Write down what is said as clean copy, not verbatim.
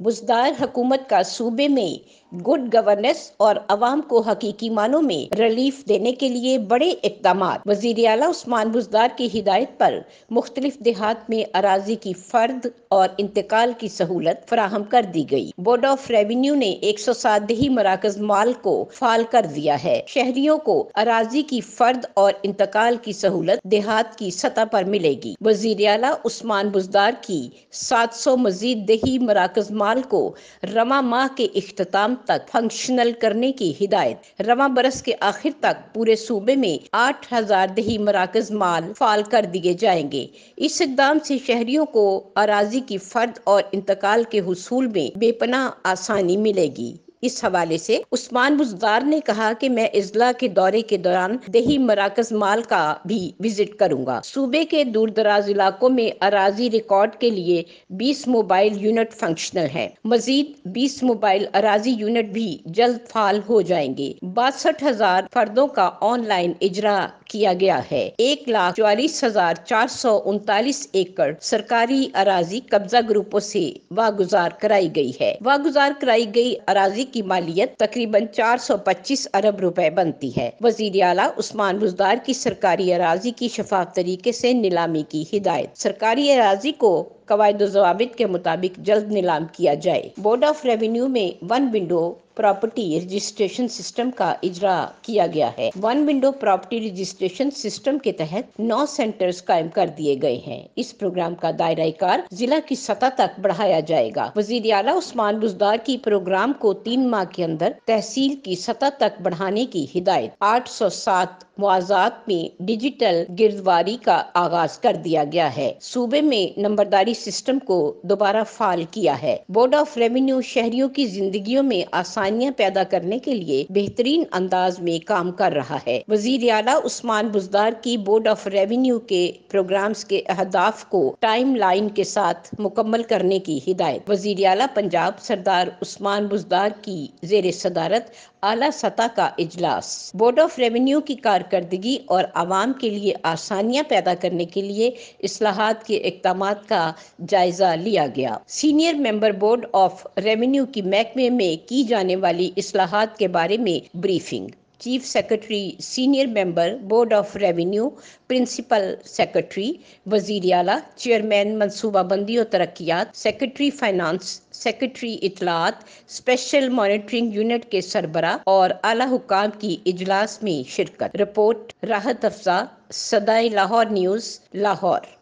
بزدار حکومت کا صوبے میں گڈ گورننس اور عوام کو حقیقی معنوں میں ریلیف دینے کے لیے بڑے اقدامات۔ وزیر اعلیٰ عثمان بزدار کی ہدایت پر مختلف دیہات میں اراضی کی فرد اور انتقال کی سہولت فراہم کر دی گئی۔ بورڈ آف ریونیو نے 107 دیہی مراکز مال کو فعال کر دیا ہے۔ شہریوں کو اراضی کی فرد اور انتقال کی سہولت دیہات کی سطح پر ملے گی۔ وزیر اعلیٰ عثمان بزدار کی 700 مزید دیہی مراکز مال کو رواں ماہ کے اختتام تک فنکشنل کرنے کی ہدایت۔ رواں برس کے آخر تک پورے صوبے میں 8000 دیہی مراکز مال فعال کر دیے جائیں گے۔ اس اقدام سے شہریوں کو اراضی کی فرد اور انتقال کے حصول میں بے پناہ آسانی ملے گی۔ اس حوالے سے عثمان بزدار نے کہا کہ میں اضلاع کے دورے کے دوران دیہی مراکز مال کا بھی وزٹ کروں گا۔ صوبے کے دور دراز علاقوں میں اراضی ریکارڈ کے لیے 20 موبائل یونٹ فنکشنل ہیں۔ مزید 20 موبائل اراضی یونٹ بھی جلد فعال ہو جائیں گے۔ 62,000 فردوں کا آن لائن اجرا کیا گیا ہے۔ 1,44,439 ایکڑ سرکاری اراضی قبضہ گروپوں سے واگزار کرائی گئی ہے۔ واگزار کرائی گئی اراضی کی مالیت تقریباً 425 ارب روپے بنتی ہے۔ وزیر اعلیٰ عثمان بزدار کی سرکاری اراضی کی شفاف طریقے سے نیلامی کی ہدایت۔ سرکاری اراضی کو قواعد و ضوابط کے مطابق جلد نیلام کیا جائے۔ بورڈ آف ریونیو میں one window property registration system کا اجرا کیا گیا ہے۔ One window property registration system کے تحت 9 سینٹرز قائم کر دیے گئے ہیں۔ اس پروگرام کا دائرہ کار ضلع کی سطح تک بڑھایا جائے گا۔ وزیر اعلیٰ عثمان بزدار کی پروگرام کو 3 ماہ کے اندر تحصیل کی سطح تک بڑھانے کی ہدایت۔ 807 مواضعات میں ڈیجیٹل گردواری کا آغاز کر دیا گیا ہے۔ صوبے میں نمبرداری سسٹم کو دوبارہ فعال کیا ہے۔ بورڈ آف ریونیو شہریوں کی زندگیوں میں آسانیاں پیدا کرنے کے لیے بہترین انداز میں کام کر رہا ہے۔ وزیر اعلیٰ عثمان بزدار کی بورڈ آف ریونیو کے پروگرامز کے اہداف کو ٹائم لائن کے ساتھ مکمل کرنے کی ہدایت۔ وزیر اعلیٰ پنجاب سردار عثمان بزدار کی زیر صدارت اعلیٰ سطح کا اجلاس۔ بورڈ آف ریونیو کی کارکردگی اور عوام کے لیے آسانیاں پیدا کرنے کے لیے اصلاحات کے اقدامات کا جائزہ لیا گیا۔ Senior member board of revenue کی محکمے میں کی جانے والی اصلاحات کے بارے میں briefing. Chief secretary senior member board of revenue, principal secretary وزیر اعلیٰ، چیئرمین منصوبہ بندی و ترقیات، سیکرٹری فائنانس، سیکرٹری اطلاعات، اسپیشل مانیٹرنگ یونٹ کے سربراہ اور اعلیٰ حکام کی اجلاس میں شرکت۔ رپورٹ راحت افزا، صدائے لاہور نیوز، لاہور۔